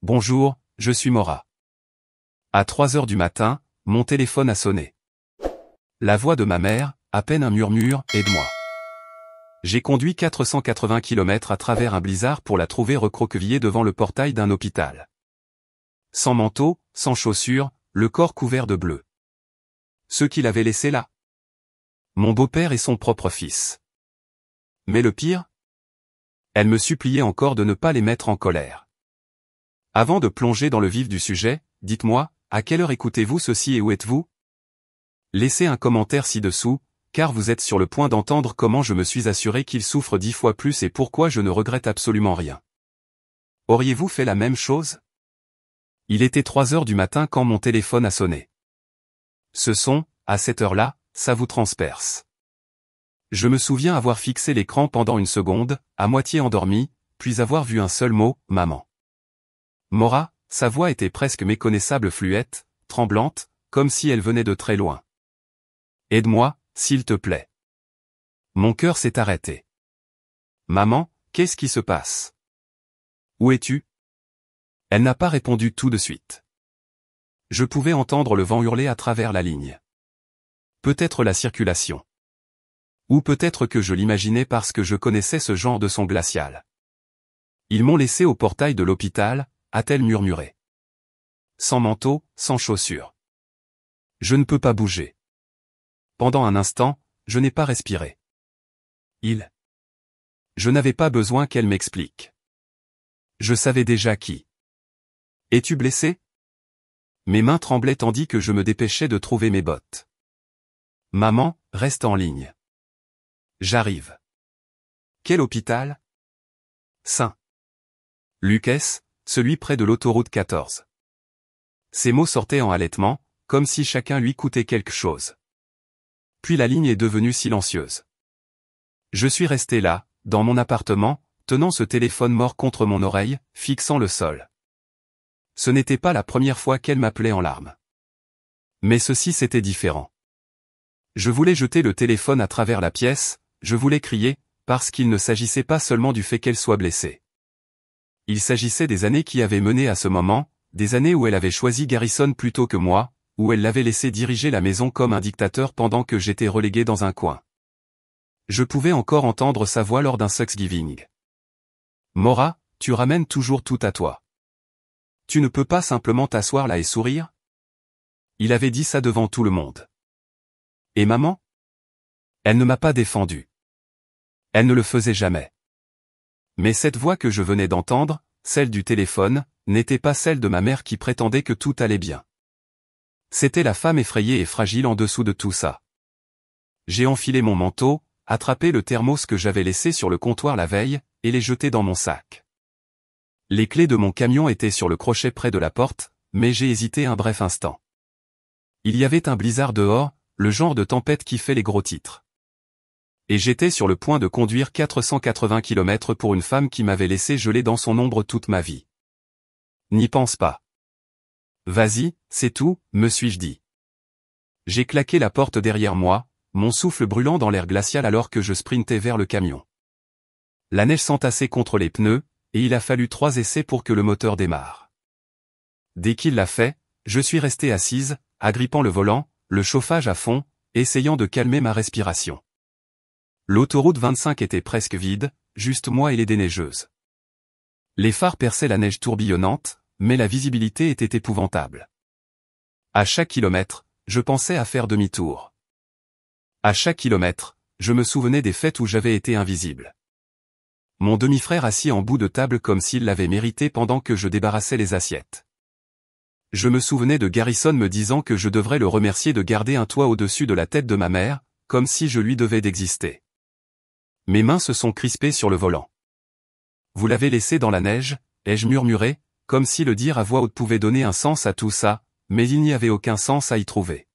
Bonjour, je suis Maura. À 3 heures du matin, mon téléphone a sonné. La voix de ma mère, à peine un murmure, « Aide-moi ». J'ai conduit 480 km à travers un blizzard pour la trouver recroquevillée devant le portail d'un hôpital. Sans manteau, sans chaussures, le corps couvert de bleu. Ceux qui l'avaient laissé là. Mon beau-père et son propre fils. Mais le pire? Elle me suppliait encore de ne pas les mettre en colère. Avant de plonger dans le vif du sujet, dites-moi, à quelle heure écoutez-vous ceci et où êtes-vous? Laissez un commentaire ci-dessous, car vous êtes sur le point d'entendre comment je me suis assuré qu'il souffre 10 fois plus et pourquoi je ne regrette absolument rien. Auriez-vous fait la même chose? Il était 3 heures du matin quand mon téléphone a sonné. Ce son, à cette heure-là, ça vous transperce. Je me souviens avoir fixé l'écran pendant une seconde, à moitié endormi, puis avoir vu un seul mot, maman. Maura, sa voix était presque méconnaissable, fluette, tremblante, comme si elle venait de très loin. Aide-moi, s'il te plaît. Mon cœur s'est arrêté. Maman, qu'est-ce qui se passe? Où es-tu? Elle n'a pas répondu tout de suite. Je pouvais entendre le vent hurler à travers la ligne. Peut-être la circulation. Ou peut-être que je l'imaginais parce que je connaissais ce genre de son glacial. Ils m'ont laissé au portail de l'hôpital, a-t-elle murmuré. Sans manteau, sans chaussures. Je ne peux pas bouger. Pendant un instant, je n'ai pas respiré. Je n'avais pas besoin qu'elle m'explique. Je savais déjà qui. Es-tu blessé? Mes mains tremblaient tandis que je me dépêchais de trouver mes bottes. Maman, reste en ligne. J'arrive. Quel hôpital? Saint Lucas, celui près de l'autoroute 14. Ces mots sortaient en halètement, comme si chacun lui coûtait quelque chose. Puis la ligne est devenue silencieuse. Je suis resté là, dans mon appartement, tenant ce téléphone mort contre mon oreille, fixant le sol. Ce n'était pas la première fois qu'elle m'appelait en larmes. Mais ceci c'était différent. Je voulais jeter le téléphone à travers la pièce, je voulais crier, parce qu'il ne s'agissait pas seulement du fait qu'elle soit blessée. Il s'agissait des années qui avaient mené à ce moment, des années où elle avait choisi Garrison plutôt que moi, où elle l'avait laissé diriger la maison comme un dictateur pendant que j'étais relégué dans un coin. Je pouvais encore entendre sa voix lors d'un Thanksgiving. Maura, tu ramènes toujours tout à toi. Tu ne peux pas simplement t'asseoir là et sourire? Il avait dit ça devant tout le monde. Et maman? Elle ne m'a pas défendu. Elle ne le faisait jamais. Mais cette voix que je venais d'entendre, celle du téléphone, n'était pas celle de ma mère qui prétendait que tout allait bien. C'était la femme effrayée et fragile en dessous de tout ça. J'ai enfilé mon manteau, attrapé le thermos que j'avais laissé sur le comptoir la veille, et les jeté dans mon sac. Les clés de mon camion étaient sur le crochet près de la porte, mais j'ai hésité un bref instant. Il y avait un blizzard dehors, le genre de tempête qui fait les gros titres. Et j'étais sur le point de conduire 480 km pour une femme qui m'avait laissé geler dans son ombre toute ma vie. N'y pense pas. Vas-y, c'est tout, me suis-je dit. J'ai claqué la porte derrière moi, mon souffle brûlant dans l'air glacial alors que je sprintais vers le camion. La neige s'entassait contre les pneus, et il a fallu 3 essais pour que le moteur démarre. Dès qu'il l'a fait, je suis resté assise, agrippant le volant, le chauffage à fond, essayant de calmer ma respiration. L'autoroute 25 était presque vide, juste moi et les déneigeuses. Les phares perçaient la neige tourbillonnante, mais la visibilité était épouvantable. À chaque kilomètre, je pensais à faire demi-tour. À chaque kilomètre, je me souvenais des fêtes où j'avais été invisible. Mon demi-frère assis en bout de table comme s'il l'avait mérité pendant que je débarrassais les assiettes. Je me souvenais de Garrison me disant que je devrais le remercier de garder un toit au-dessus de la tête de ma mère, comme si je lui devais d'exister. Mes mains se sont crispées sur le volant. Vous l'avez laissé dans la neige, ai-je murmuré, comme si le dire à voix haute pouvait donner un sens à tout ça, mais il n'y avait aucun sens à y trouver.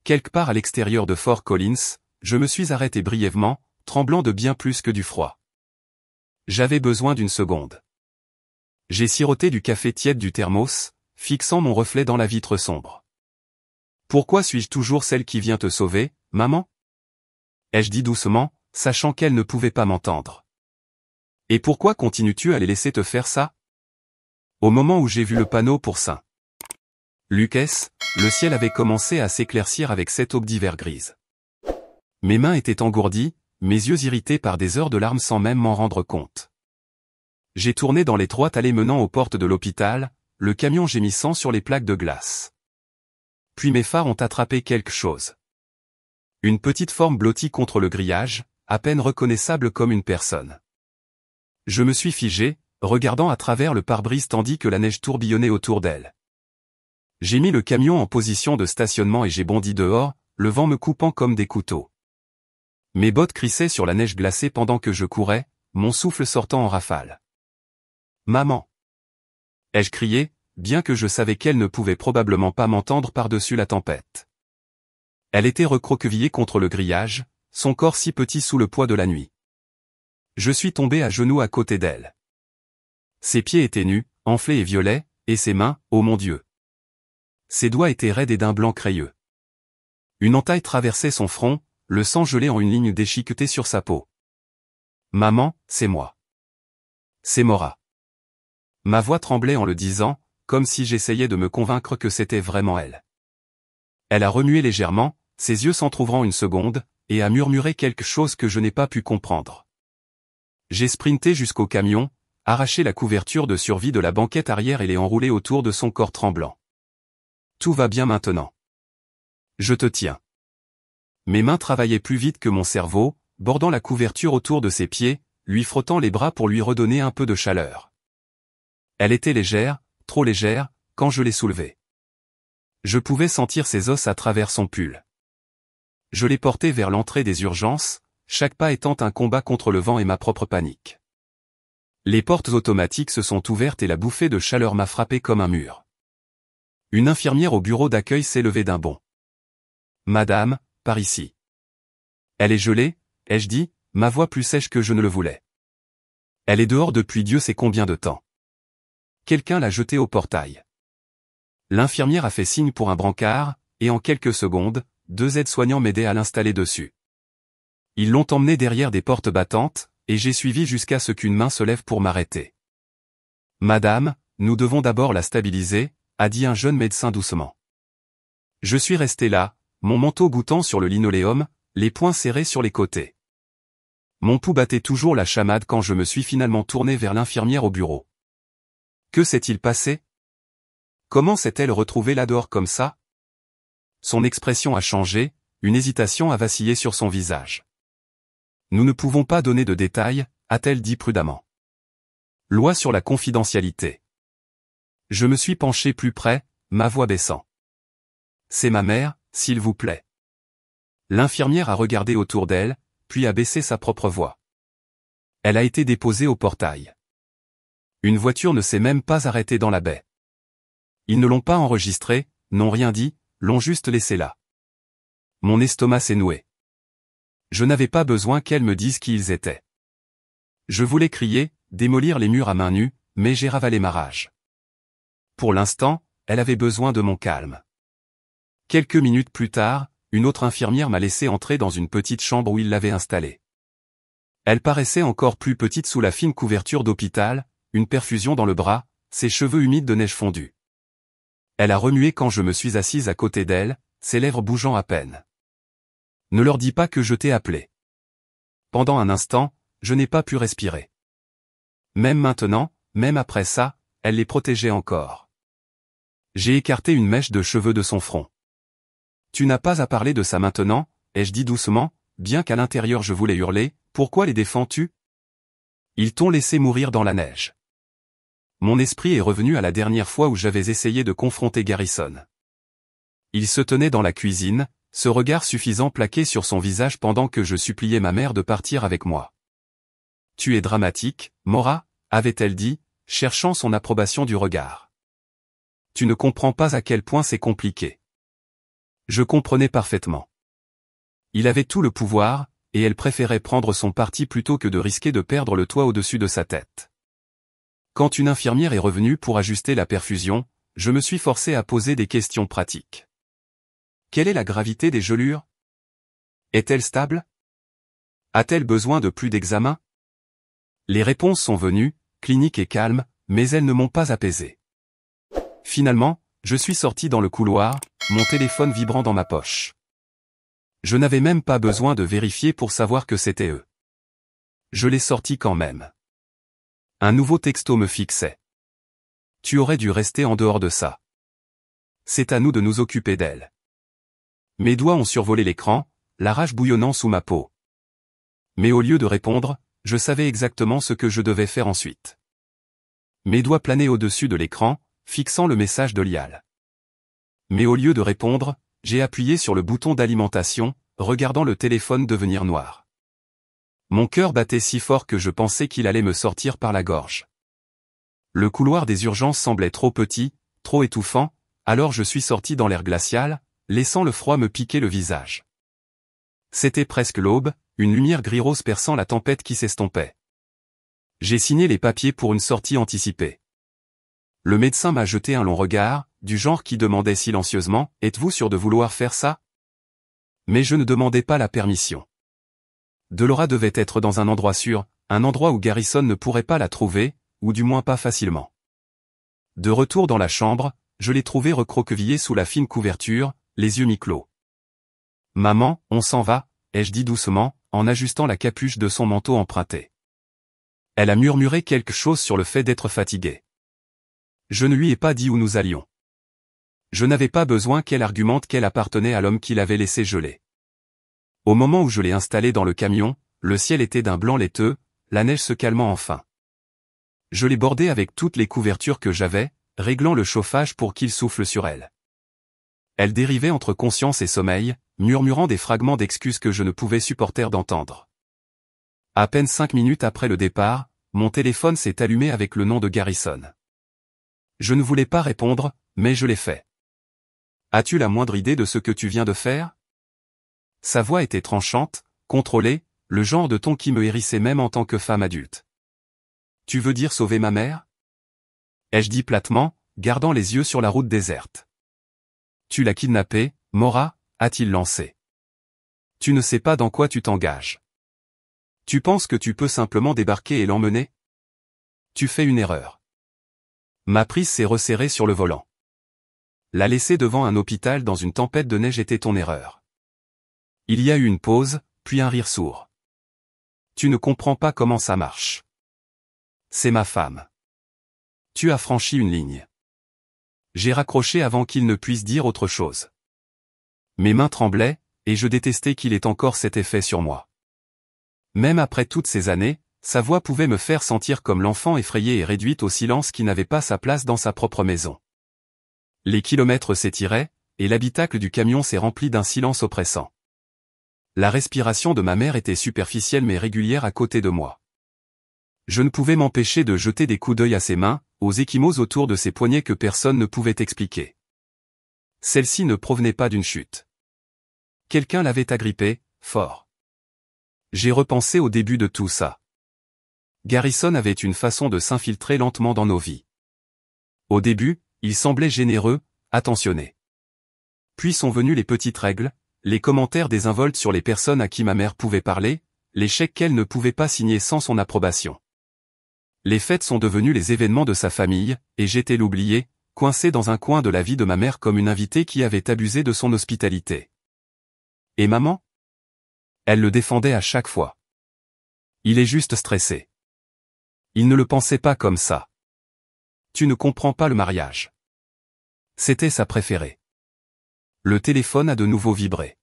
Quelque part à l'extérieur de Fort Collins, je me suis arrêté brièvement, tremblant de bien plus que du froid. J'avais besoin d'une seconde. J'ai siroté du café tiède du thermos, fixant mon reflet dans la vitre sombre. Pourquoi suis-je toujours celle qui vient te sauver, maman? Ai-je dit doucement, sachant qu'elle ne pouvait pas m'entendre. Et pourquoi continues-tu à les laisser te faire ça? Au moment où j'ai vu le panneau pour Saint Lucas, le ciel avait commencé à s'éclaircir avec cette aube d'hiver grise. Mes mains étaient engourdies, mes yeux irrités par des heures de larmes sans même m'en rendre compte. J'ai tourné dans l'étroite allée menant aux portes de l'hôpital, le camion gémissant sur les plaques de glace. Puis mes phares ont attrapé quelque chose. Une petite forme blottie contre le grillage, à peine reconnaissable comme une personne. Je me suis figé, regardant à travers le pare-brise tandis que la neige tourbillonnait autour d'elle. J'ai mis le camion en position de stationnement et j'ai bondi dehors, le vent me coupant comme des couteaux. Mes bottes crissaient sur la neige glacée pendant que je courais, mon souffle sortant en rafale. « Maman !» ai-je crié, bien que je savais qu'elle ne pouvait probablement pas m'entendre par-dessus la tempête. Elle était recroquevillée contre le grillage, son corps si petit sous le poids de la nuit. Je suis tombé à genoux à côté d'elle. Ses pieds étaient nus, enflés et violets, et ses mains, oh mon Dieu! Ses doigts étaient raides et d'un blanc crayeux. Une entaille traversait son front, le sang gelé en une ligne déchiquetée sur sa peau. « Maman, c'est moi. C'est Maura. » Ma voix tremblait en le disant, comme si j'essayais de me convaincre que c'était vraiment elle. Elle a remué légèrement, ses yeux s'entr'ouvrant une seconde, et a murmuré quelque chose que je n'ai pas pu comprendre. J'ai sprinté jusqu'au camion, arraché la couverture de survie de la banquette arrière et l'ai enroulée autour de son corps tremblant. Tout va bien maintenant. Je te tiens. Mes mains travaillaient plus vite que mon cerveau, bordant la couverture autour de ses pieds, lui frottant les bras pour lui redonner un peu de chaleur. Elle était légère, trop légère, quand je l'ai soulevée. Je pouvais sentir ses os à travers son pull. Je l'ai portée vers l'entrée des urgences, chaque pas étant un combat contre le vent et ma propre panique. Les portes automatiques se sont ouvertes et la bouffée de chaleur m'a frappé comme un mur. Une infirmière au bureau d'accueil s'est levée d'un bond. « Madame, par ici. » Elle est gelée, ai-je dit, ma voix plus sèche que je ne le voulais. Elle est dehors depuis Dieu sait combien de temps. Quelqu'un l'a jetée au portail. L'infirmière a fait signe pour un brancard, et en quelques secondes, 2 aides-soignants m'aidaient à l'installer dessus. Ils l'ont emmenée derrière des portes battantes, et j'ai suivi jusqu'à ce qu'une main se lève pour m'arrêter. « Madame, nous devons d'abord la stabiliser, » a dit un jeune médecin doucement. Je suis resté là, mon manteau goûtant sur le linoléum, les poings serrés sur les côtés. Mon pouls battait toujours la chamade quand je me suis finalement tourné vers l'infirmière au bureau. Que s'est-il passé? Comment s'est-elle retrouvée là dehors comme ça? Son expression a changé, une hésitation a vacillé sur son visage. Nous ne pouvons pas donner de détails, a-t-elle dit prudemment. Loi sur la confidentialité. Je me suis penché plus près, ma voix baissant. C'est ma mère, s'il vous plaît. L'infirmière a regardé autour d'elle, puis a baissé sa propre voix. Elle a été déposée au portail. Une voiture ne s'est même pas arrêtée dans la baie. Ils ne l'ont pas enregistrée, n'ont rien dit, l'ont juste laissée là. Mon estomac s'est noué. Je n'avais pas besoin qu'elle me dise qui ils étaient. Je voulais crier, démolir les murs à main nue, mais j'ai ravalé ma rage. Pour l'instant, elle avait besoin de mon calme. Quelques minutes plus tard, une autre infirmière m'a laissé entrer dans une petite chambre où il l'avait installée. Elle paraissait encore plus petite sous la fine couverture d'hôpital, une perfusion dans le bras, ses cheveux humides de neige fondue. Elle a remué quand je me suis assise à côté d'elle, ses lèvres bougeant à peine. Ne leur dis pas que je t'ai appelé. Pendant un instant, je n'ai pas pu respirer. Même maintenant, même après ça, elle les protégeait encore. J'ai écarté une mèche de cheveux de son front. Tu n'as pas à parler de ça maintenant, ai-je dit doucement, bien qu'à l'intérieur je voulais hurler, pourquoi les défends-tu? Ils t'ont laissé mourir dans la neige. Mon esprit est revenu à la dernière fois où j'avais essayé de confronter Garrison. Il se tenait dans la cuisine, ce regard suffisant plaqué sur son visage pendant que je suppliais ma mère de partir avec moi. « Tu es dramatique, Maura » avait-elle dit, cherchant son approbation du regard. « Tu ne comprends pas à quel point c'est compliqué. » Je comprenais parfaitement. Il avait tout le pouvoir, et elle préférait prendre son parti plutôt que de risquer de perdre le toit au-dessus de sa tête. Quand une infirmière est revenue pour ajuster la perfusion, je me suis forcé à poser des questions pratiques. Quelle est la gravité des gelures? Est-elle stable? A-t-elle besoin de plus d'examens? Les réponses sont venues, cliniques et calmes, mais elles ne m'ont pas apaisé. Finalement, je suis sorti dans le couloir, mon téléphone vibrant dans ma poche. Je n'avais même pas besoin de vérifier pour savoir que c'était eux. Je l'ai sorti quand même. Un nouveau texto me fixait. Tu aurais dû rester en dehors de ça. C'est à nous de nous occuper d'elle. Mes doigts ont survolé l'écran, la rage bouillonnant sous ma peau. Mais au lieu de répondre, je savais exactement ce que je devais faire ensuite. Mes doigts planaient au-dessus de l'écran, fixant le message de Lial. Mais au lieu de répondre, j'ai appuyé sur le bouton d'alimentation, regardant le téléphone devenir noir. Mon cœur battait si fort que je pensais qu'il allait me sortir par la gorge. Le couloir des urgences semblait trop petit, trop étouffant, alors je suis sorti dans l'air glacial, laissant le froid me piquer le visage. C'était presque l'aube, une lumière gris-rose perçant la tempête qui s'estompait. J'ai signé les papiers pour une sortie anticipée. Le médecin m'a jeté un long regard, du genre qui demandait silencieusement « Êtes-vous sûr de vouloir faire ça ?» Mais je ne demandais pas la permission. Delora devait être dans un endroit sûr, un endroit où Garrison ne pourrait pas la trouver, ou du moins pas facilement. De retour dans la chambre, je l'ai trouvée recroquevillée sous la fine couverture, les yeux mi-clos. « Maman, on s'en va » ai-je dit doucement, en ajustant la capuche de son manteau emprunté. Elle a murmuré quelque chose sur le fait d'être fatiguée. Je ne lui ai pas dit où nous allions. Je n'avais pas besoin qu'elle argumente qu'elle appartenait à l'homme qui l'avait laissée geler. Au moment où je l'ai installée dans le camion, le ciel était d'un blanc laiteux, la neige se calmant enfin. Je l'ai bordée avec toutes les couvertures que j'avais, réglant le chauffage pour qu'il souffle sur elle. Elle dérivait entre conscience et sommeil, murmurant des fragments d'excuses que je ne pouvais supporter d'entendre. À peine 5 minutes après le départ, mon téléphone s'est allumé avec le nom de Garrison. Je ne voulais pas répondre, mais je l'ai fait. As-tu la moindre idée de ce que tu viens de faire ? Sa voix était tranchante, contrôlée, le genre de ton qui me hérissait même en tant que femme adulte. Tu veux dire sauver ma mère ? Ai-je dit platement, gardant les yeux sur la route déserte. Tu l'as kidnappée, Mora, a-t-il lancé. Tu ne sais pas dans quoi tu t'engages. Tu penses que tu peux simplement débarquer et l'emmener ? Tu fais une erreur. Ma prise s'est resserrée sur le volant. La laisser devant un hôpital dans une tempête de neige était ton erreur. Il y a eu une pause, puis un rire sourd. Tu ne comprends pas comment ça marche. C'est ma femme. Tu as franchi une ligne. J'ai raccroché avant qu'il ne puisse dire autre chose. Mes mains tremblaient, et je détestais qu'il ait encore cet effet sur moi. Même après toutes ces années, sa voix pouvait me faire sentir comme l'enfant effrayé et réduite au silence qui n'avait pas sa place dans sa propre maison. Les kilomètres s'étiraient, et l'habitacle du camion s'est rempli d'un silence oppressant. La respiration de ma mère était superficielle mais régulière à côté de moi. Je ne pouvais m'empêcher de jeter des coups d'œil à ses mains, aux ecchymoses autour de ses poignets que personne ne pouvait expliquer. Celle-ci ne provenait pas d'une chute. Quelqu'un l'avait agrippée, fort. J'ai repensé au début de tout ça. Garrison avait une façon de s'infiltrer lentement dans nos vies. Au début, il semblait généreux, attentionné. Puis sont venues les petites règles, les commentaires désinvoltes sur les personnes à qui ma mère pouvait parler, les chèques qu'elle ne pouvait pas signer sans son approbation. Les fêtes sont devenues les événements de sa famille, et j'étais l'oublié, coincé dans un coin de la vie de ma mère comme une invitée qui avait abusé de son hospitalité. Et maman ? Elle le défendait à chaque fois. Il est juste stressé. Il ne le pensait pas comme ça. Tu ne comprends pas le mariage. C'était sa préférée. Le téléphone a de nouveau vibré.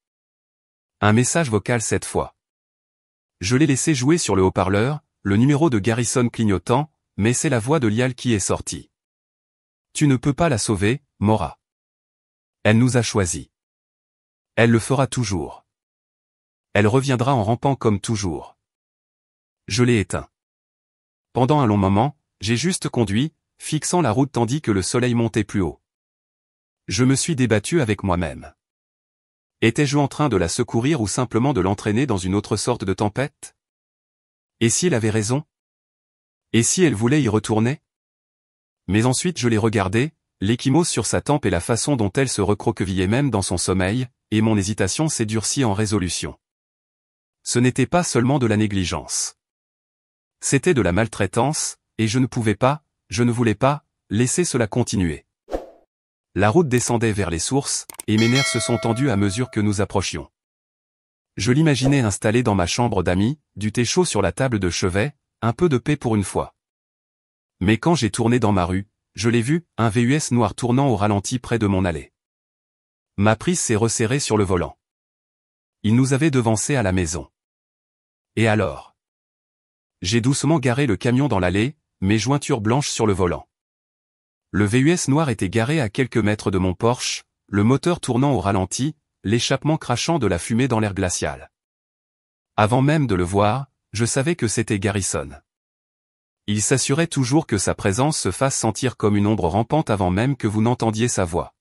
Un message vocal cette fois. Je l'ai laissé jouer sur le haut-parleur, le numéro de Garrison clignotant, mais c'est la voix de Lial qui est sortie. Tu ne peux pas la sauver, Mora. Elle nous a choisis. Elle le fera toujours. Elle reviendra en rampant comme toujours. Je l'ai éteint. Pendant un long moment, j'ai juste conduit, fixant la route tandis que le soleil montait plus haut. Je me suis débattu avec moi-même. Étais-je en train de la secourir ou simplement de l'entraîner dans une autre sorte de tempête ? Et si elle avait raison ? Et si elle voulait y retourner ? Mais ensuite je l'ai regardée, l'ecchymose sur sa tempe et la façon dont elle se recroquevillait même dans son sommeil, et mon hésitation s'est durcie en résolution. Ce n'était pas seulement de la négligence. C'était de la maltraitance, et je ne pouvais pas, je ne voulais pas laisser cela continuer. La route descendait vers les sources, et mes nerfs se sont tendus à mesure que nous approchions. Je l'imaginais installé dans ma chambre d'amis, du thé chaud sur la table de chevet, un peu de paix pour une fois. Mais quand j'ai tourné dans ma rue, je l'ai vu, un VUS noir tournant au ralenti près de mon allée. Ma prise s'est resserrée sur le volant. Il nous avait devancés à la maison. Et alors? J'ai doucement garé le camion dans l'allée, mes jointures blanches sur le volant. Le VUS noir était garé à quelques mètres de mon Porsche, le moteur tournant au ralenti, l'échappement crachant de la fumée dans l'air glacial. Avant même de le voir, je savais que c'était Garrison. Il s'assurait toujours que sa présence se fasse sentir comme une ombre rampante avant même que vous n'entendiez sa voix.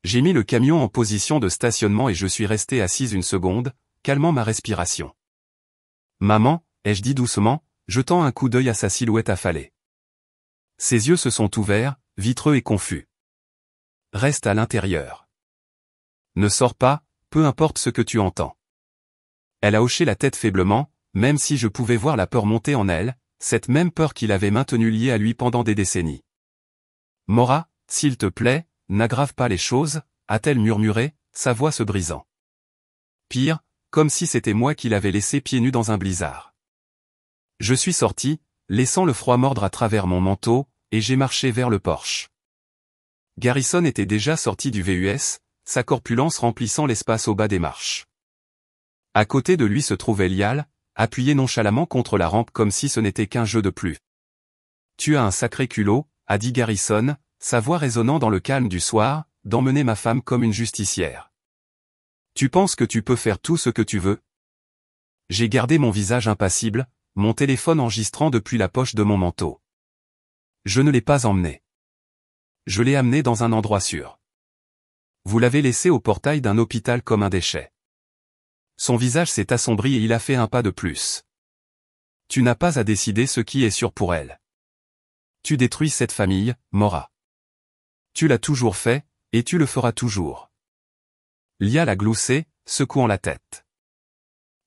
J'ai mis le camion en position de stationnement et je suis resté assise une seconde, calmant ma respiration. « Maman », ai-je dit doucement, jetant un coup d'œil à sa silhouette affalée. Ses yeux se sont ouverts, vitreux et confus. « Reste à l'intérieur. Ne sors pas, peu importe ce que tu entends. » Elle a hoché la tête faiblement, même si je pouvais voir la peur monter en elle, cette même peur qu'il avait maintenue liée à lui pendant des décennies. « Maura, s'il te plaît, n'aggrave pas les choses, a-t-elle murmuré, sa voix se brisant. Pire, comme si c'était moi qui l'avais laissé pieds nus dans un blizzard. Je suis sorti, laissant le froid mordre à travers mon manteau, et j'ai marché vers le Porsche. Garrison était déjà sorti du VUS, sa corpulence remplissant l'espace au bas des marches. À côté de lui se trouvait Lial, appuyé nonchalamment contre la rampe comme si ce n'était qu'un jeu de plus. « Tu as un sacré culot », a dit Garrison, sa voix résonnant dans le calme du soir, d'emmener ma femme comme une justicière. « Tu penses que tu peux faire tout ce que tu veux ?» J'ai gardé mon visage impassible, mon téléphone enregistrant depuis la poche de mon manteau. Je ne l'ai pas emmené. Je l'ai amené dans un endroit sûr. Vous l'avez laissé au portail d'un hôpital comme un déchet. Son visage s'est assombri et il a fait un pas de plus. Tu n'as pas à décider ce qui est sûr pour elle. Tu détruis cette famille, Maura. Tu l'as toujours fait, et tu le feras toujours. Lial a gloussé, secouant la tête.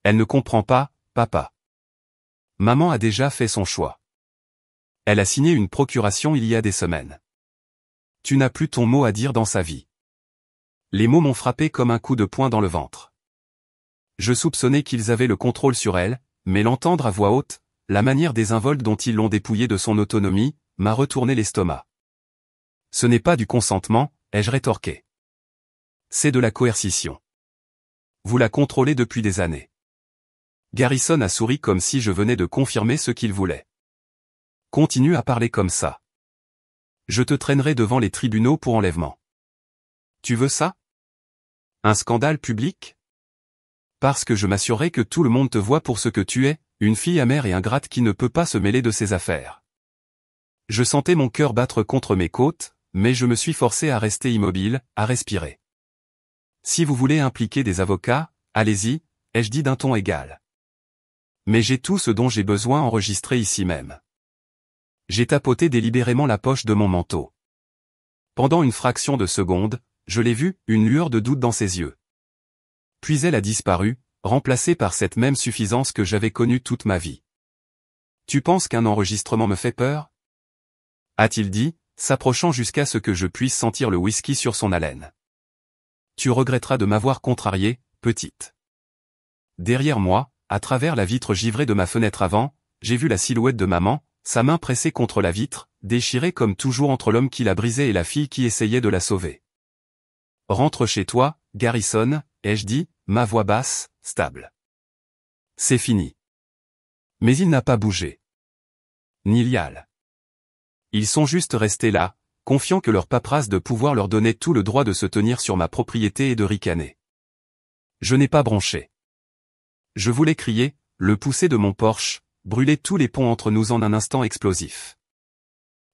Elle ne comprend pas, papa. Maman a déjà fait son choix. Elle a signé une procuration il y a des semaines. Tu n'as plus ton mot à dire dans sa vie. Les mots m'ont frappé comme un coup de poing dans le ventre. Je soupçonnais qu'ils avaient le contrôle sur elle, mais l'entendre à voix haute, la manière désinvolte dont ils l'ont dépouillée de son autonomie, m'a retourné l'estomac. Ce n'est pas du consentement, ai-je rétorqué. C'est de la coercition. Vous la contrôlez depuis des années. Garrison a souri comme si je venais de confirmer ce qu'il voulait. Continue à parler comme ça. Je te traînerai devant les tribunaux pour enlèvement. Tu veux ça? Un scandale public? Parce que je m'assurerai que tout le monde te voit pour ce que tu es, une fille amère et ingrate qui ne peut pas se mêler de ses affaires. Je sentais mon cœur battre contre mes côtes, mais je me suis forcé à rester immobile, à respirer. Si vous voulez impliquer des avocats, allez-y, ai-je dit d'un ton égal. Mais j'ai tout ce dont j'ai besoin enregistré ici même. J'ai tapoté délibérément la poche de mon manteau. Pendant une fraction de seconde, je l'ai vue, une lueur de doute dans ses yeux. Puis elle a disparu, remplacée par cette même suffisance que j'avais connue toute ma vie. Tu penses qu'un enregistrement me fait peur? A-t-il dit, s'approchant jusqu'à ce que je puisse sentir le whisky sur son haleine. Tu regretteras de m'avoir contrarié, petite. Derrière moi, à travers la vitre givrée de ma fenêtre avant, j'ai vu la silhouette de maman, sa main pressée contre la vitre, déchirée comme toujours entre l'homme qui la brisait et la fille qui essayait de la sauver. Rentre chez toi, Garrison, ai-je dit, ma voix basse, stable. C'est fini. Mais il n'a pas bougé. Ni Lial. Ils sont juste restés là, confiants que leur paperasse de pouvoir leur donnait tout le droit de se tenir sur ma propriété et de ricaner. Je n'ai pas bronché. Je voulais crier, le pousser de mon Porsche, brûler tous les ponts entre nous en un instant explosif.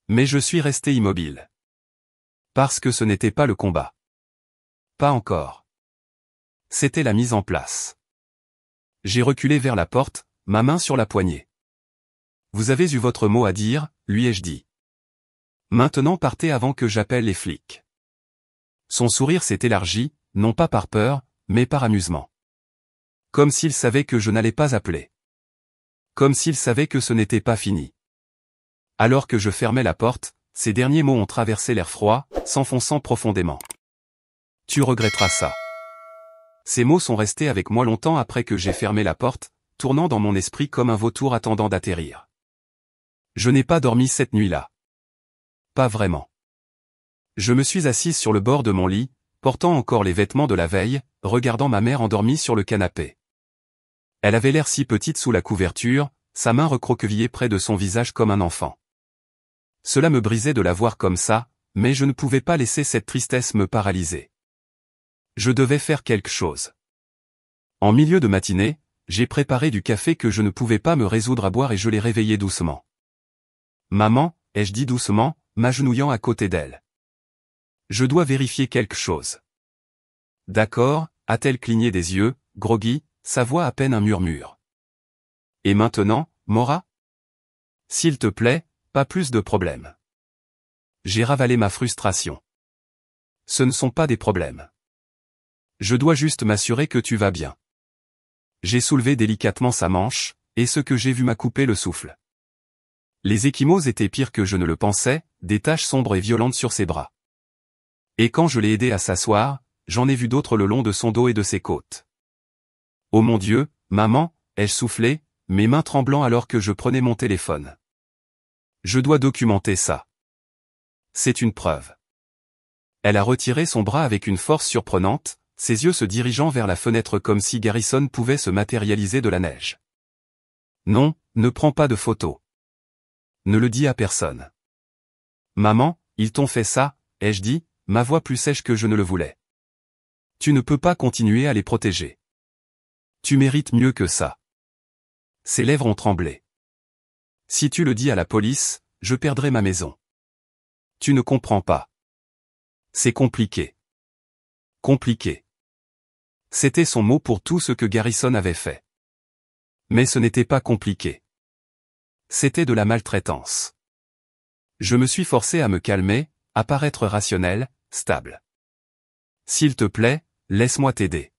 Mais je suis resté immobile. Parce que ce n'était pas le combat. Pas encore. C'était la mise en place. J'ai reculé vers la porte, ma main sur la poignée. Vous avez eu votre mot à dire, lui ai-je dit. Maintenant partez avant que j'appelle les flics. Son sourire s'est élargi, non pas par peur, mais par amusement. Comme s'il savait que je n'allais pas appeler. Comme s'il savait que ce n'était pas fini. Alors que je fermais la porte, ces derniers mots ont traversé l'air froid, s'enfonçant profondément. Tu regretteras ça. Ces mots sont restés avec moi longtemps après que j'ai fermé la porte, tournant dans mon esprit comme un vautour attendant d'atterrir. Je n'ai pas dormi cette nuit-là. Pas vraiment. Je me suis assise sur le bord de mon lit, portant encore les vêtements de la veille, regardant ma mère endormie sur le canapé. Elle avait l'air si petite sous la couverture, sa main recroquevillée près de son visage comme un enfant. Cela me brisait de la voir comme ça, mais je ne pouvais pas laisser cette tristesse me paralyser. Je devais faire quelque chose. En milieu de matinée, j'ai préparé du café que je ne pouvais pas me résoudre à boire et je l'ai réveillée doucement. Maman, ai-je dit doucement, m'agenouillant à côté d'elle. Je dois vérifier quelque chose. D'accord, a-t-elle cligné des yeux, groggy, sa voix à peine un murmure. Et maintenant, Maura? S'il te plaît, pas plus de problèmes. J'ai ravalé ma frustration. Ce ne sont pas des problèmes. Je dois juste m'assurer que tu vas bien. J'ai soulevé délicatement sa manche, et ce que j'ai vu m'a coupé le souffle. Les ecchymoses étaient pires que je ne le pensais, des taches sombres et violentes sur ses bras. Et quand je l'ai aidé à s'asseoir, j'en ai vu d'autres le long de son dos et de ses côtes. Oh mon Dieu, maman, ai-je soufflé, mes mains tremblant alors que je prenais mon téléphone. Je dois documenter ça. C'est une preuve. Elle a retiré son bras avec une force surprenante, ses yeux se dirigeant vers la fenêtre comme si Garrison pouvait se matérialiser de la neige. Non, ne prends pas de photos. Ne le dis à personne. Maman, ils t'ont fait ça, ai-je dit, ma voix plus sèche que je ne le voulais. Tu ne peux pas continuer à les protéger. Tu mérites mieux que ça. Ses lèvres ont tremblé. Si tu le dis à la police, je perdrai ma maison. Tu ne comprends pas. C'est compliqué. Compliqué. C'était son mot pour tout ce que Garrison avait fait. Mais ce n'était pas compliqué. C'était de la maltraitance. Je me suis forcé à me calmer, à paraître rationnel, stable. S'il te plaît, laisse-moi t'aider.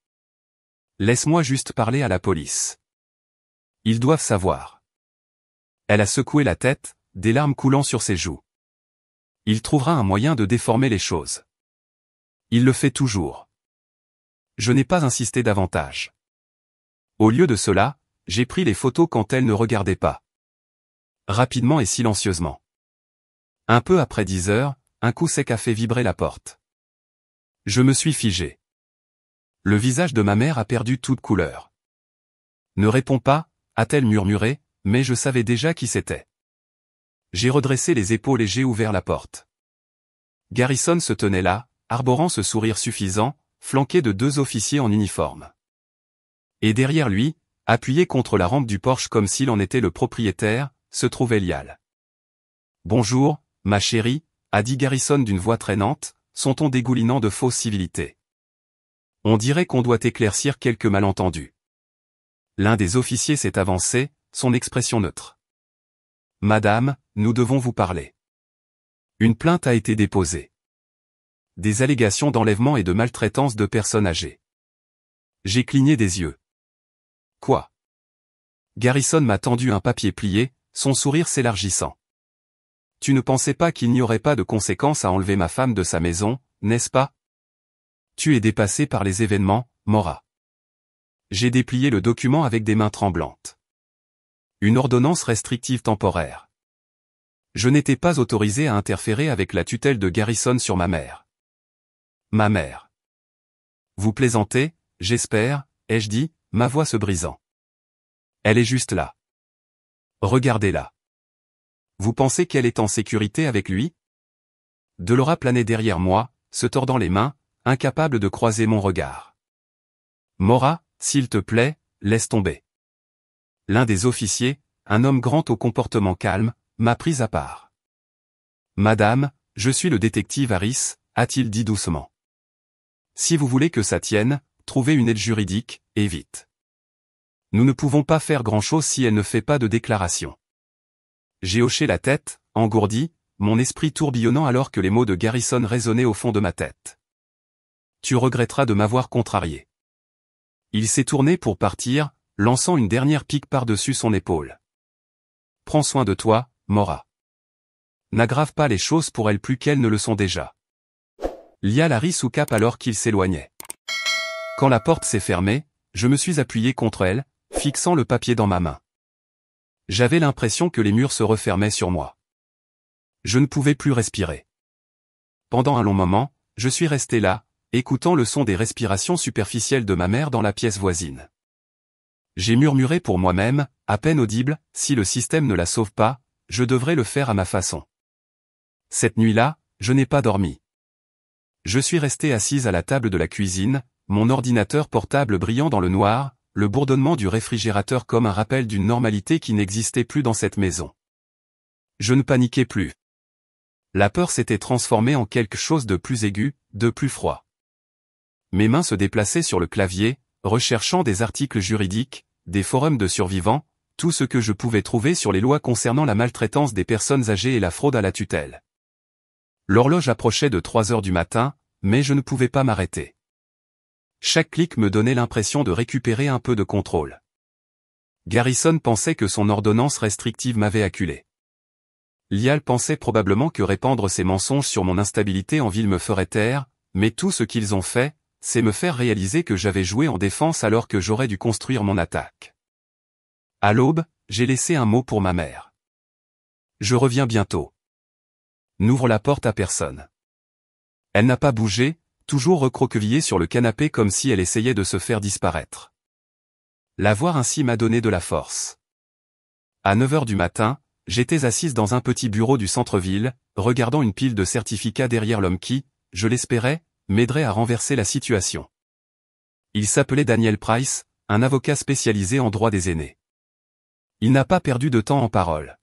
Laisse-moi juste parler à la police. Ils doivent savoir. Elle a secoué la tête, des larmes coulant sur ses joues. Il trouvera un moyen de déformer les choses. Il le fait toujours. Je n'ai pas insisté davantage. Au lieu de cela, j'ai pris les photos quand elle ne regardait pas. Rapidement et silencieusement. Un peu après 10 heures, un coup sec a fait vibrer la porte. Je me suis figé. Le visage de ma mère a perdu toute couleur. Ne réponds pas, a-t-elle murmuré, mais je savais déjà qui c'était. J'ai redressé les épaules et j'ai ouvert la porte. Garrison se tenait là, arborant ce sourire suffisant, flanqué de 2 officiers en uniforme. Et derrière lui, appuyé contre la rampe du Porsche comme s'il en était le propriétaire, se trouvait Lial. « Bonjour, ma chérie », a dit Garrison d'une voix traînante, son ton dégoulinant de fausse civilité. On dirait qu'on doit éclaircir quelques malentendus. L'un des officiers s'est avancé, son expression neutre. « Madame, nous devons vous parler. Une plainte a été déposée. Des allégations d'enlèvement et de maltraitance de personnes âgées. » J'ai cligné des yeux. « Quoi ?» Garrison m'a tendu un papier plié, son sourire s'élargissant. « Tu ne pensais pas qu'il n'y aurait pas de conséquences à enlever ma femme de sa maison, n'est-ce pas? Tu es dépassé par les événements, Maura. » J'ai déplié le document avec des mains tremblantes. Une ordonnance restrictive temporaire. Je n'étais pas autorisé à interférer avec la tutelle de Garrison sur ma mère. Ma mère. Vous plaisantez, j'espère, ai-je dit, ma voix se brisant. Elle est juste là. Regardez-la. Vous pensez qu'elle est en sécurité avec lui? Delora planait derrière moi, se tordant les mains, incapable de croiser mon regard. Maura, s'il te plaît, laisse tomber. L'un des officiers, un homme grand au comportement calme, m'a pris à part. Madame, je suis le détective Harris, a-t-il dit doucement. Si vous voulez que ça tienne, trouvez une aide juridique, et vite. Nous ne pouvons pas faire grand-chose si elle ne fait pas de déclaration. J'ai hoché la tête, engourdi, mon esprit tourbillonnant alors que les mots de Garrison résonnaient au fond de ma tête. Tu regretteras de m'avoir contrarié. Il s'est tourné pour partir, lançant une dernière pique par-dessus son épaule. Prends soin de toi, Maura. n'aggrave pas les choses pour elle plus qu'elles ne le sont déjà. Lia la rit sous cape alors qu'il s'éloignait. Quand la porte s'est fermée, je me suis appuyé contre elle, fixant le papier dans ma main. J'avais l'impression que les murs se refermaient sur moi. Je ne pouvais plus respirer. Pendant un long moment, je suis resté là, écoutant le son des respirations superficielles de ma mère dans la pièce voisine. J'ai murmuré pour moi-même, à peine audible, si le système ne la sauve pas, je devrais le faire à ma façon. Cette nuit-là, je n'ai pas dormi. Je suis resté assise à la table de la cuisine, mon ordinateur portable brillant dans le noir, le bourdonnement du réfrigérateur comme un rappel d'une normalité qui n'existait plus dans cette maison. Je ne paniquais plus. La peur s'était transformée en quelque chose de plus aigu, de plus froid. Mes mains se déplaçaient sur le clavier, recherchant des articles juridiques, des forums de survivants, tout ce que je pouvais trouver sur les lois concernant la maltraitance des personnes âgées et la fraude à la tutelle. L'horloge approchait de 3 heures du matin, mais je ne pouvais pas m'arrêter. Chaque clic me donnait l'impression de récupérer un peu de contrôle. Garrison pensait que son ordonnance restrictive m'avait acculé. Lial pensait probablement que répandre ses mensonges sur mon instabilité en ville me ferait taire, mais tout ce qu'ils ont fait, c'est me faire réaliser que j'avais joué en défense alors que j'aurais dû construire mon attaque. À l'aube, j'ai laissé un mot pour ma mère. Je reviens bientôt. N'ouvre la porte à personne. Elle n'a pas bougé, toujours recroquevillée sur le canapé comme si elle essayait de se faire disparaître. La voir ainsi m'a donné de la force. À 9 heures du matin, j'étais assise dans un petit bureau du centre-ville, regardant une pile de certificats derrière l'homme qui, je l'espérais, m'aiderait à renverser la situation. Il s'appelait Daniel Price, un avocat spécialisé en droit des aînés. Il n'a pas perdu de temps en paroles.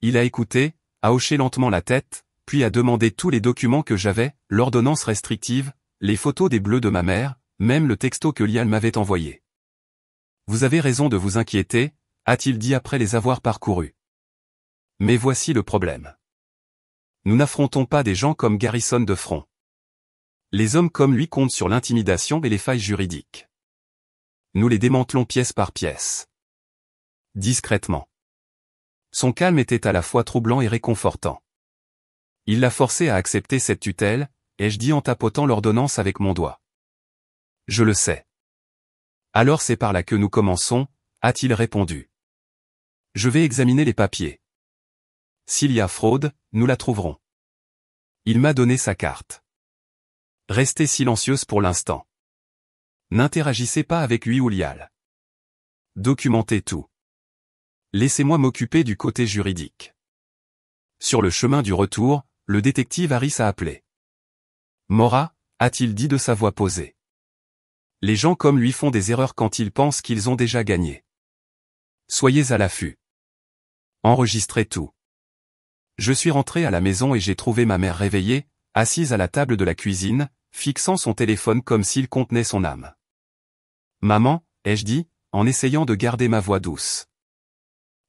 Il a écouté, a hoché lentement la tête, puis a demandé tous les documents que j'avais, l'ordonnance restrictive, les photos des bleus de ma mère, même le texto que Lial m'avait envoyé. « Vous avez raison de vous inquiéter », a-t-il dit après les avoir parcourus. Mais voici le problème. Nous n'affrontons pas des gens comme Garrison de front. Les hommes comme lui comptent sur l'intimidation et les failles juridiques. Nous les démantelons pièce par pièce. Discrètement. Son calme était à la fois troublant et réconfortant. Il l'a forcé à accepter cette tutelle, ai-je dit en tapotant l'ordonnance avec mon doigt. Je le sais. Alors c'est par là que nous commençons, a-t-il répondu. Je vais examiner les papiers. S'il y a fraude, nous la trouverons. Il m'a donné sa carte. Restez silencieuse pour l'instant. N'interagissez pas avec lui ou Lial. Documentez tout. Laissez-moi m'occuper du côté juridique. Sur le chemin du retour, le détective Harris a appelé. Maura, a-t-il dit de sa voix posée. Les gens comme lui font des erreurs quand ils pensent qu'ils ont déjà gagné. Soyez à l'affût. Enregistrez tout. Je suis rentré à la maison et j'ai trouvé ma mère réveillée, assise à la table de la cuisine, fixant son téléphone comme s'il contenait son âme. Maman, ai-je dit, en essayant de garder ma voix douce.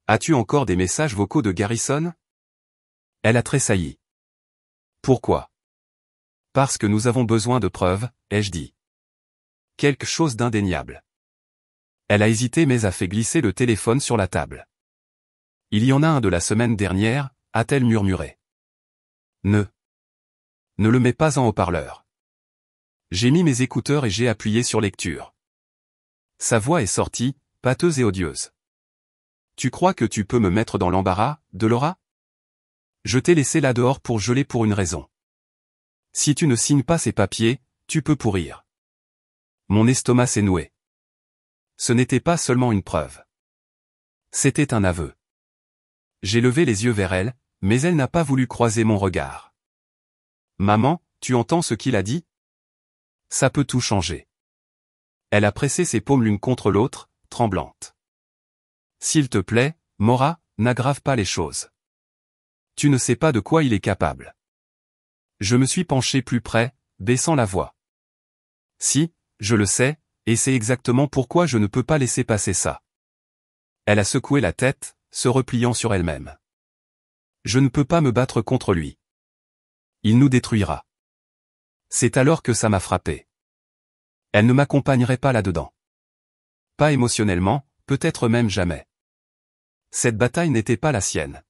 As-tu encore des messages vocaux de Garrison? Elle a tressailli. Pourquoi? Parce que nous avons besoin de preuves, ai-je dit. Quelque chose d'indéniable. Elle a hésité mais a fait glisser le téléphone sur la table. Il y en a un de la semaine dernière, a-t-elle murmuré. Ne le mets pas en haut-parleur. J'ai mis mes écouteurs et j'ai appuyé sur lecture. Sa voix est sortie, pâteuse et odieuse. Tu crois que tu peux me mettre dans l'embarras, Delora? Je t'ai laissé là dehors pour geler pour une raison. Si tu ne signes pas ces papiers, tu peux pourrir. Mon estomac s'est noué. Ce n'était pas seulement une preuve. C'était un aveu. J'ai levé les yeux vers elle, mais elle n'a pas voulu croiser mon regard. Maman, tu entends ce qu'il a dit? Ça peut tout changer. Elle a pressé ses paumes l'une contre l'autre, tremblante. S'il te plaît, Maura, n'aggrave pas les choses. Tu ne sais pas de quoi il est capable. Je me suis penché plus près, baissant la voix. Si, je le sais, et c'est exactement pourquoi je ne peux pas laisser passer ça. Elle a secoué la tête, se repliant sur elle-même. Je ne peux pas me battre contre lui. Il nous détruira. C'est alors que ça m'a frappé. Elle ne m'accompagnerait pas là-dedans. Pas émotionnellement, peut-être même jamais. Cette bataille n'était pas la sienne.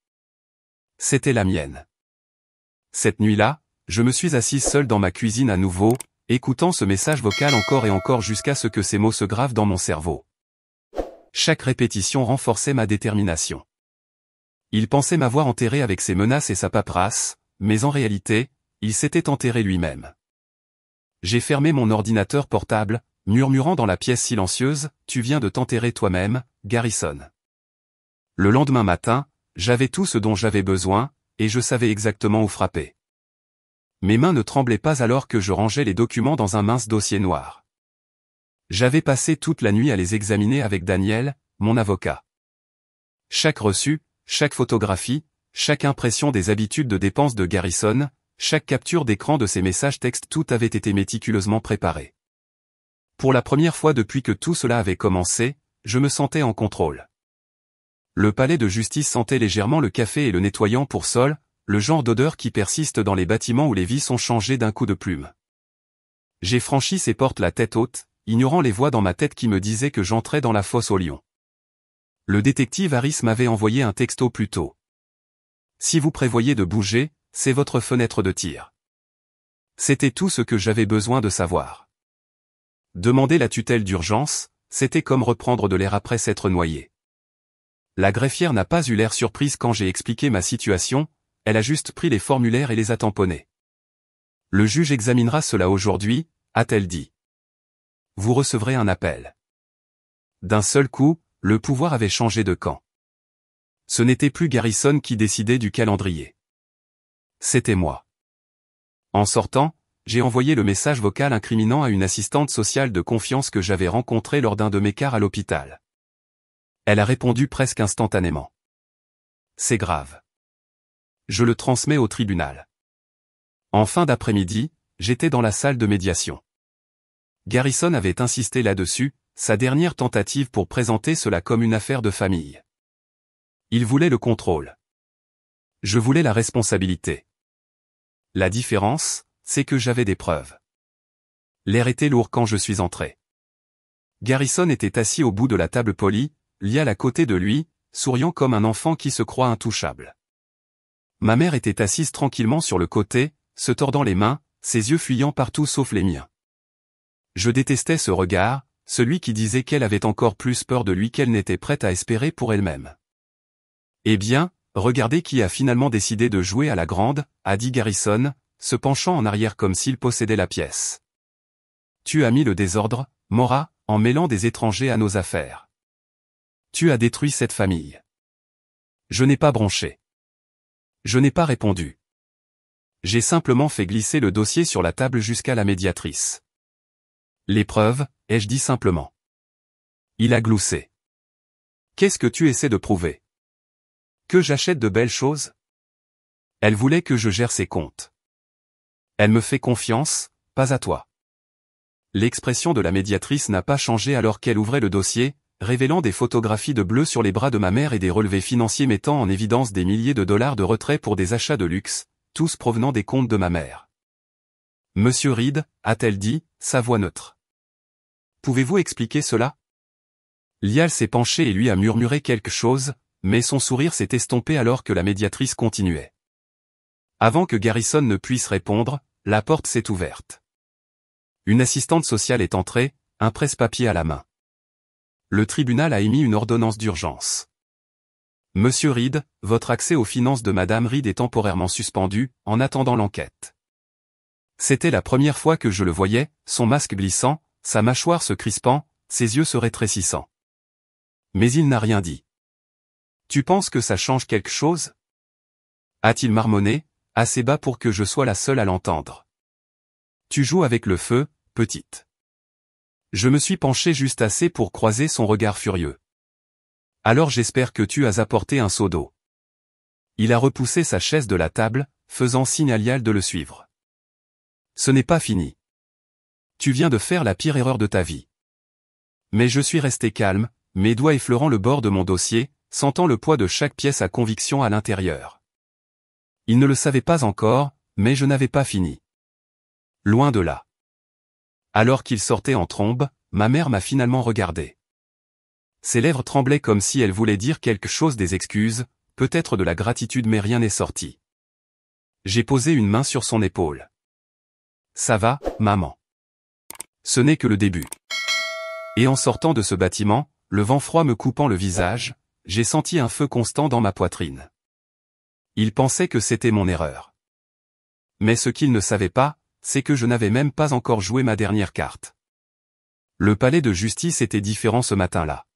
C'était la mienne. Cette nuit-là, je me suis assise seule dans ma cuisine à nouveau, écoutant ce message vocal encore et encore jusqu'à ce que ces mots se gravent dans mon cerveau. Chaque répétition renforçait ma détermination. Il pensait m'avoir enterré avec ses menaces et sa paperasse, mais en réalité, il s'était enterré lui-même. J'ai fermé mon ordinateur portable, murmurant dans la pièce silencieuse, « Tu viens de t'enterrer toi-même, Garrison. » Le lendemain matin, j'avais tout ce dont j'avais besoin, et je savais exactement où frapper. Mes mains ne tremblaient pas alors que je rangeais les documents dans un mince dossier noir. J'avais passé toute la nuit à les examiner avec Daniel, mon avocat. Chaque reçu, chaque photographie, chaque impression des habitudes de dépenses de Garrison, chaque capture d'écran de ses messages textes, tout avait été méticuleusement préparé. Pour la première fois depuis que tout cela avait commencé, je me sentais en contrôle. Le palais de justice sentait légèrement le café et le nettoyant pour sol, le genre d'odeur qui persiste dans les bâtiments où les vies sont changées d'un coup de plume. J'ai franchi ces portes la tête haute, ignorant les voix dans ma tête qui me disaient que j'entrais dans la fosse aux lions. Le détective Harris m'avait envoyé un texto plus tôt. Si vous prévoyez de bouger, c'est votre fenêtre de tir. C'était tout ce que j'avais besoin de savoir. Demander la tutelle d'urgence, c'était comme reprendre de l'air après s'être noyé. La greffière n'a pas eu l'air surprise quand j'ai expliqué ma situation, elle a juste pris les formulaires et les a tamponnés. Le juge examinera cela aujourd'hui, a-t-elle dit. Vous recevrez un appel. D'un seul coup, le pouvoir avait changé de camp. Ce n'était plus Garrison qui décidait du calendrier. C'était moi. En sortant, j'ai envoyé le message vocal incriminant à une assistante sociale de confiance que j'avais rencontrée lors d'un de mes quarts à l'hôpital. Elle a répondu presque instantanément. C'est grave. Je le transmets au tribunal. En fin d'après-midi, j'étais dans la salle de médiation. Garrison avait insisté là-dessus, sa dernière tentative pour présenter cela comme une affaire de famille. Il voulait le contrôle. Je voulais la responsabilité. La différence, c'est que j'avais des preuves. L'air était lourd quand je suis entré. Garrison était assis au bout de la table polie, Lial à côté de lui, souriant comme un enfant qui se croit intouchable. Ma mère était assise tranquillement sur le côté, se tordant les mains, ses yeux fuyant partout sauf les miens. Je détestais ce regard, celui qui disait qu'elle avait encore plus peur de lui qu'elle n'était prête à espérer pour elle-même. Eh bien, regardez qui a finalement décidé de jouer à la grande, a dit Garrison, se penchant en arrière comme s'il possédait la pièce. Tu as mis le désordre, Maura, en mêlant des étrangers à nos affaires. Tu as détruit cette famille. Je n'ai pas bronché. Je n'ai pas répondu. J'ai simplement fait glisser le dossier sur la table jusqu'à la médiatrice. Les preuves, ai-je dit simplement. Il a gloussé. Qu'est-ce que tu essaies de prouver? Que j'achète de belles choses? Elle voulait que je gère ses comptes. Elle me fait confiance, pas à toi. L'expression de la médiatrice n'a pas changé alors qu'elle ouvrait le dossier, révélant des photographies de bleu sur les bras de ma mère et des relevés financiers mettant en évidence des milliers de dollars de retrait pour des achats de luxe, tous provenant des comptes de ma mère. Monsieur Reed, a-t-elle dit, sa voix neutre. Pouvez-vous expliquer cela? Lial s'est penché et lui a murmuré quelque chose, mais son sourire s'est estompé alors que la médiatrice continuait. Avant que Garrison ne puisse répondre, la porte s'est ouverte. Une assistante sociale est entrée, un presse-papier à la main. Le tribunal a émis une ordonnance d'urgence. Monsieur Reed, votre accès aux finances de Madame Reed est temporairement suspendu, en attendant l'enquête. C'était la première fois que je le voyais, son masque glissant, sa mâchoire se crispant, ses yeux se rétrécissant. Mais il n'a rien dit. Tu penses que ça change quelque chose? A-t-il marmonné, assez bas pour que je sois la seule à l'entendre. Tu joues avec le feu, petite. Je me suis penché juste assez pour croiser son regard furieux. Alors j'espère que tu as apporté un seau d'eau. Il a repoussé sa chaise de la table, faisant signe à Lial de le suivre. Ce n'est pas fini. Tu viens de faire la pire erreur de ta vie. Mais je suis resté calme, mes doigts effleurant le bord de mon dossier, sentant le poids de chaque pièce à conviction à l'intérieur. Il ne le savait pas encore, mais je n'avais pas fini. Loin de là. Alors qu'il sortait en trombe, ma mère m'a finalement regardé. Ses lèvres tremblaient comme si elle voulait dire quelque chose, des excuses, peut-être de la gratitude mais rien n'est sorti. J'ai posé une main sur son épaule. Ça va, maman. Ce n'est que le début. Et en sortant de ce bâtiment, le vent froid me coupant le visage, j'ai senti un feu constant dans ma poitrine. Il pensait que c'était mon erreur. Mais ce qu'il ne savait pas, c'est que je n'avais même pas encore joué ma dernière carte. Le palais de justice était différent ce matin-là.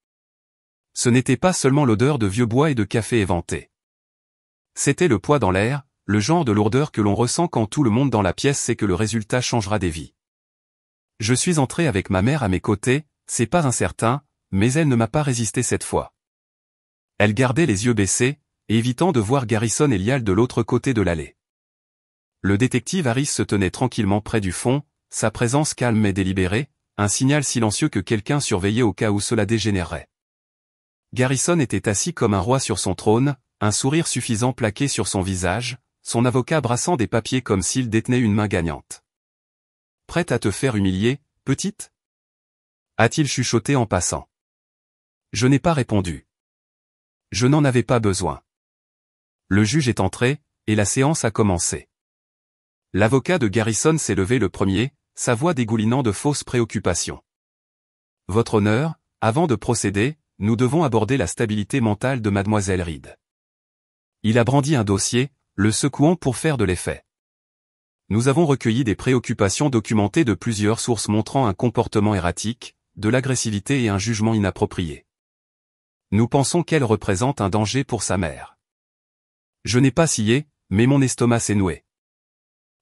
Ce n'était pas seulement l'odeur de vieux bois et de café éventé. C'était le poids dans l'air, le genre de lourdeur que l'on ressent quand tout le monde dans la pièce sait que le résultat changera des vies. Je suis entré avec ma mère à mes côtés, c'est pas incertain, mais elle ne m'a pas résisté cette fois. Elle gardait les yeux baissés, évitant de voir Garrison et Lial de l'autre côté de l'allée. Le détective Harris se tenait tranquillement près du fond, sa présence calme et délibérée, un signal silencieux que quelqu'un surveillait au cas où cela dégénérerait. Garrison était assis comme un roi sur son trône, un sourire suffisant plaqué sur son visage, son avocat brassant des papiers comme s'il détenait une main gagnante. « Prête à te faire humilier, petite ?» a-t-il chuchoté en passant. Je n'ai pas répondu. Je n'en avais pas besoin. Le juge est entré, et la séance a commencé. L'avocat de Garrison s'est levé le premier, sa voix dégoulinant de fausses préoccupations. « Votre honneur, avant de procéder, nous devons aborder la stabilité mentale de mademoiselle Reed. » Il a brandi un dossier, le secouant pour faire de l'effet. Nous avons recueilli des préoccupations documentées de plusieurs sources montrant un comportement erratique, de l'agressivité et un jugement inapproprié. Nous pensons qu'elle représente un danger pour sa mère. Je n'ai pas scié, mais mon estomac s'est noué.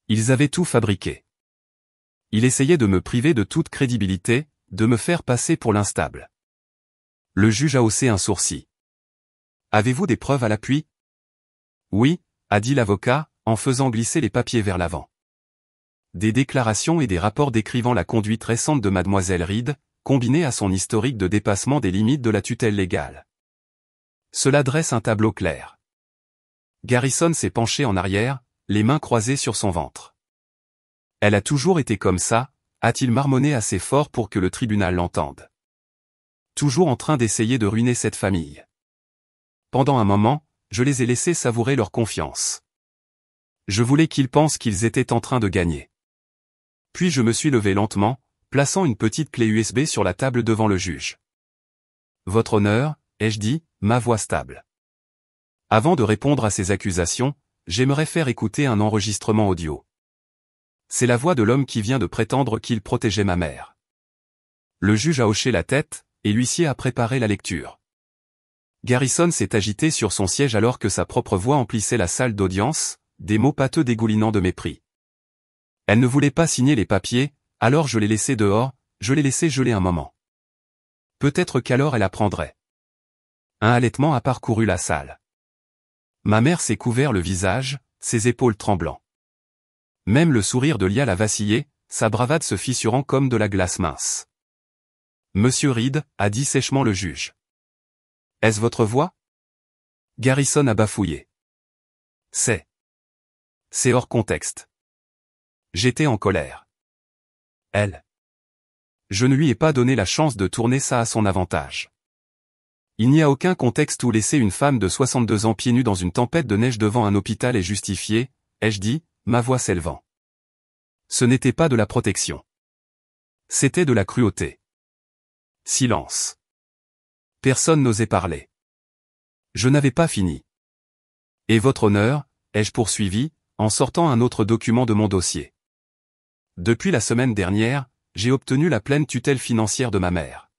Ils avaient tout fabriqué. Il essayait de me priver de toute crédibilité, de me faire passer pour l'instable. Le juge a haussé un sourcil. Avez-vous des preuves à l'appui ? Oui, a dit l'avocat, en faisant glisser les papiers vers l'avant. Des déclarations et des rapports décrivant la conduite récente de mademoiselle Reed, combinée à son historique de dépassement des limites de la tutelle légale. Cela dresse un tableau clair. Garrison s'est penché en arrière, les mains croisées sur son ventre. Elle a toujours été comme ça, a-t-il marmonné assez fort pour que le tribunal l'entende. Toujours en train d'essayer de ruiner cette famille. Pendant un moment, je les ai laissés savourer leur confiance. Je voulais qu'ils pensent qu'ils étaient en train de gagner. Puis je me suis levé lentement, plaçant une petite clé USB sur la table devant le juge. « Votre honneur » ai-je dit, ma voix stable. Avant de répondre à ces accusations, j'aimerais faire écouter un enregistrement audio. C'est la voix de l'homme qui vient de prétendre qu'il protégeait ma mère. Le juge a hoché la tête, et l'huissier a préparé la lecture. Garrison s'est agité sur son siège alors que sa propre voix emplissait la salle d'audience, des mots pâteux dégoulinant de mépris. Elle ne voulait pas signer les papiers, alors je l'ai laissée dehors, je l'ai laissée geler un moment. Peut-être qu'alors elle apprendrait. Un halètement a parcouru la salle. Ma mère s'est couvert le visage, ses épaules tremblant. Même le sourire de Lial a vacillé, sa bravade se fissurant comme de la glace mince. « Monsieur Reed » a dit sèchement le juge. « Est-ce votre voix ?» Garrison a bafouillé. « C'est hors contexte. » J'étais en colère. Elle. Je ne lui ai pas donné la chance de tourner ça à son avantage. Il n'y a aucun contexte où laisser une femme de 62 ans pieds nus dans une tempête de neige devant un hôpital est justifié, ai-je dit, ma voix s'élevant. Ce n'était pas de la protection. C'était de la cruauté. Silence. Personne n'osait parler. Je n'avais pas fini. Et votre honneur, ai-je poursuivi, en sortant un autre document de mon dossier. Depuis la semaine dernière, j'ai obtenu la pleine tutelle financière de ma mère.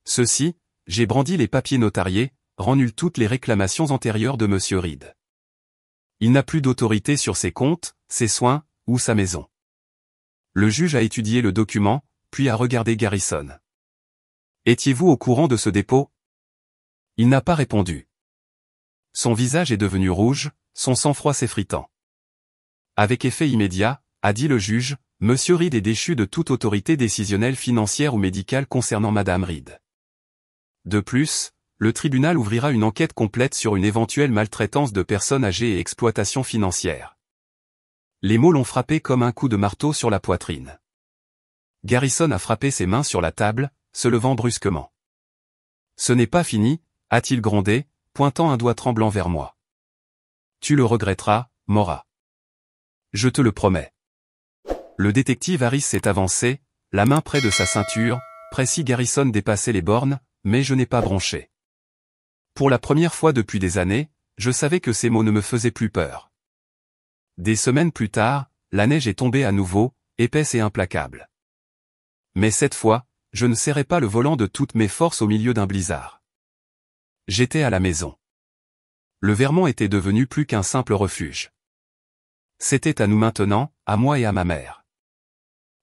Ceci, j'ai brandi les papiers notariés, rend nul toutes les réclamations antérieures de monsieur Reed. Il n'a plus d'autorité sur ses comptes, ses soins, ou sa maison. Le juge a étudié le document, puis a regardé Garrison. Étiez-vous au courant de ce dépôt ? Il n'a pas répondu. Son visage est devenu rouge, son sang-froid s'effritant. Avec effet immédiat, a dit le juge, monsieur Reed est déchu de toute autorité décisionnelle financière ou médicale concernant madame Reed. De plus, le tribunal ouvrira une enquête complète sur une éventuelle maltraitance de personnes âgées et exploitation financière. Les mots l'ont frappé comme un coup de marteau sur la poitrine. Garrison a frappé ses mains sur la table, se levant brusquement. Ce n'est pas fini, a-t-il grondé, pointant un doigt tremblant vers moi. Tu le regretteras, Mora. Je te le promets. Le détective Harris s'est avancé, la main près de sa ceinture, précis. Garrison dépassait les bornes, mais je n'ai pas bronché. Pour la première fois depuis des années, je savais que ces mots ne me faisaient plus peur. Des semaines plus tard, la neige est tombée à nouveau, épaisse et implacable. Mais cette fois, je ne serrais pas le volant de toutes mes forces au milieu d'un blizzard. J'étais à la maison. Le Vermont était devenu plus qu'un simple refuge. C'était à nous maintenant, à moi et à ma mère.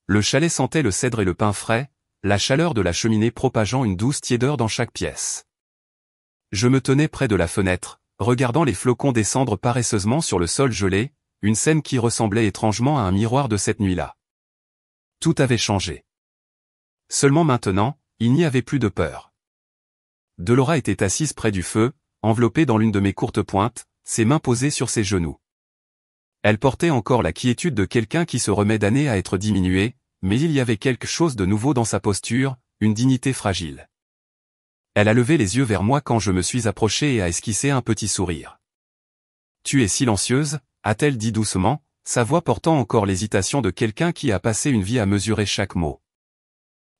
Le chalet sentait le cèdre et le pin frais, la chaleur de la cheminée propageant une douce tiédeur dans chaque pièce. Je me tenais près de la fenêtre, regardant les flocons descendre paresseusement sur le sol gelé, une scène qui ressemblait étrangement à un miroir de cette nuit-là. Tout avait changé. Seulement maintenant, il n'y avait plus de peur. Delora était assise près du feu, enveloppée dans l'une de mes courtes pointes, ses mains posées sur ses genoux. Elle portait encore la quiétude de quelqu'un qui se remet d'années à être diminué, mais il y avait quelque chose de nouveau dans sa posture, une dignité fragile. Elle a levé les yeux vers moi quand je me suis approché et a esquissé un petit sourire. « Tu es silencieuse » a-t-elle dit doucement, sa voix portant encore l'hésitation de quelqu'un qui a passé une vie à mesurer chaque mot.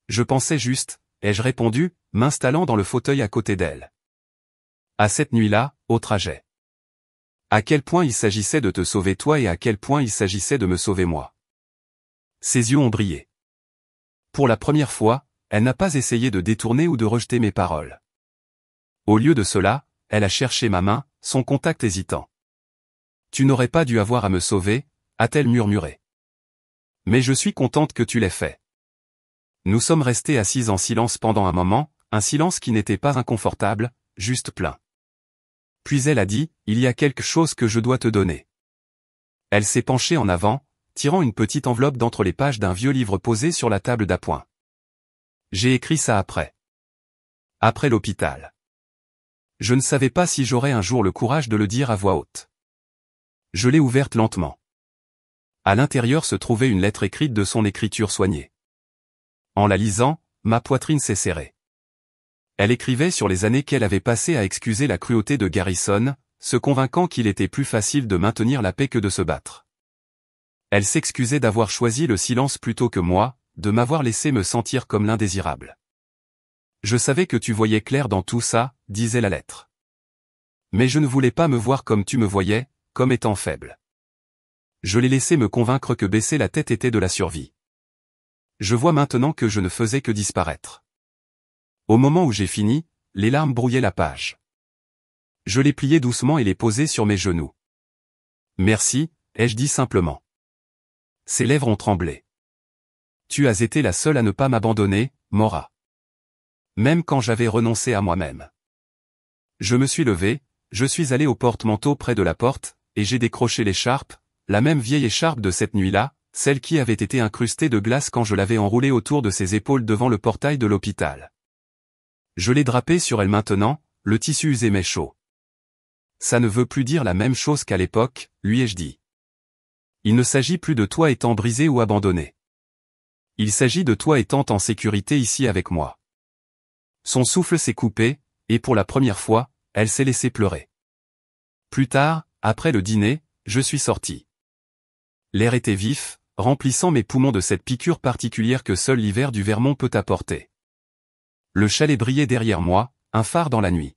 Je pensais juste, ai-je répondu, m'installant dans le fauteuil à côté d'elle. À cette nuit-là, au trajet. À quel point il s'agissait de te sauver toi et à quel point il s'agissait de me sauver moi. Ses yeux ont brillé. Pour la première fois, elle n'a pas essayé de détourner ou de rejeter mes paroles. Au lieu de cela, elle a cherché ma main, son contact hésitant. Tu n'aurais pas dû avoir à me sauver, a-t-elle murmuré. Mais je suis contente que tu l'aies fait. Nous sommes restés assis en silence pendant un moment, un silence qui n'était pas inconfortable, juste plein. Puis elle a dit, il y a quelque chose que je dois te donner. Elle s'est penchée en avant, tirant une petite enveloppe d'entre les pages d'un vieux livre posé sur la table d'appoint. J'ai écrit ça après. Après l'hôpital. Je ne savais pas si j'aurais un jour le courage de le dire à voix haute. Je l'ai ouverte lentement. À l'intérieur se trouvait une lettre écrite de son écriture soignée. En la lisant, ma poitrine s'est serrée. Elle écrivait sur les années qu'elle avait passées à excuser la cruauté de Garrison, se convainquant qu'il était plus facile de maintenir la paix que de se battre. Elle s'excusait d'avoir choisi le silence plutôt que moi, de m'avoir laissé me sentir comme l'indésirable. Je savais que tu voyais clair dans tout ça, disait la lettre. Mais je ne voulais pas me voir comme tu me voyais, comme étant faible. Je l'ai laissé me convaincre que baisser la tête était de la survie. Je vois maintenant que je ne faisais que disparaître. Au moment où j'ai fini, les larmes brouillaient la page. Je les pliai doucement et les posai sur mes genoux. Merci, ai-je dit simplement. Ses lèvres ont tremblé. Tu as été la seule à ne pas m'abandonner, Mora. Même quand j'avais renoncé à moi-même. Je me suis levé, je suis allé au porte-manteau près de la porte, et j'ai décroché l'écharpe, la même vieille écharpe de cette nuit-là, celle qui avait été incrustée de glace quand je l'avais enroulée autour de ses épaules devant le portail de l'hôpital. Je l'ai drapée sur elle maintenant, le tissu usé mais chaud. Ça ne veut plus dire la même chose qu'à l'époque, lui ai-je dit. Il ne s'agit plus de toi étant brisé ou abandonné. Il s'agit de toi étant en sécurité ici avec moi. Son souffle s'est coupé, et pour la première fois, elle s'est laissée pleurer. Plus tard, après le dîner, je suis sorti. L'air était vif, remplissant mes poumons de cette piqûre particulière que seul l'hiver du Vermont peut apporter. Le chalet brillait derrière moi, un phare dans la nuit.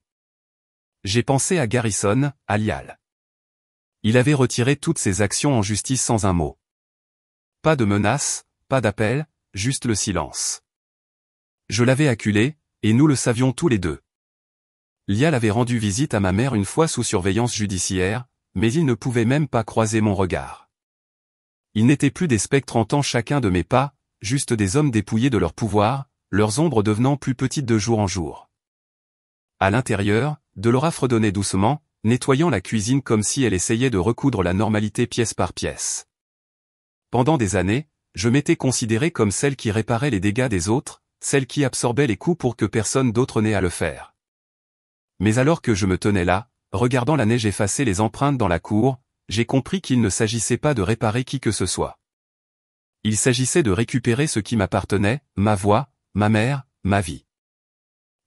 J'ai pensé à Garrison, à Lial. Il avait retiré toutes ses actions en justice sans un mot. Pas de menace, pas d'appel, juste le silence. Je l'avais acculé, et nous le savions tous les deux. Lial avait rendu visite à ma mère une fois sous surveillance judiciaire, mais il ne pouvait même pas croiser mon regard. Ils n'étaient plus des spectres hantant chacun de mes pas, juste des hommes dépouillés de leur pouvoir, leurs ombres devenant plus petites de jour en jour. À l'intérieur, Delora fredonnait doucement, nettoyant la cuisine comme si elle essayait de recoudre la normalité pièce par pièce. Pendant des années, je m'étais considéré comme celle qui réparait les dégâts des autres, celle qui absorbait les coups pour que personne d'autre n'ait à le faire. Mais alors que je me tenais là, regardant la neige effacer les empreintes dans la cour, j'ai compris qu'il ne s'agissait pas de réparer qui que ce soit. Il s'agissait de récupérer ce qui m'appartenait, ma voix, ma mère, ma vie.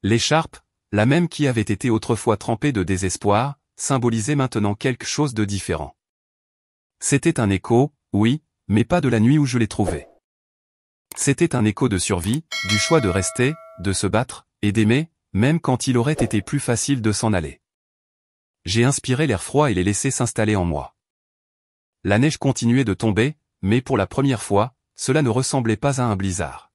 L'écharpe, La même qui avait été autrefois trempée de désespoir, symbolisait maintenant quelque chose de différent. C'était un écho, oui, mais pas de la nuit où je l'ai trouvé. C'était un écho de survie, du choix de rester, de se battre, et d'aimer, même quand il aurait été plus facile de s'en aller. J'ai inspiré l'air froid et l'ai laissé s'installer en moi. La neige continuait de tomber, mais pour la première fois, cela ne ressemblait pas à un blizzard.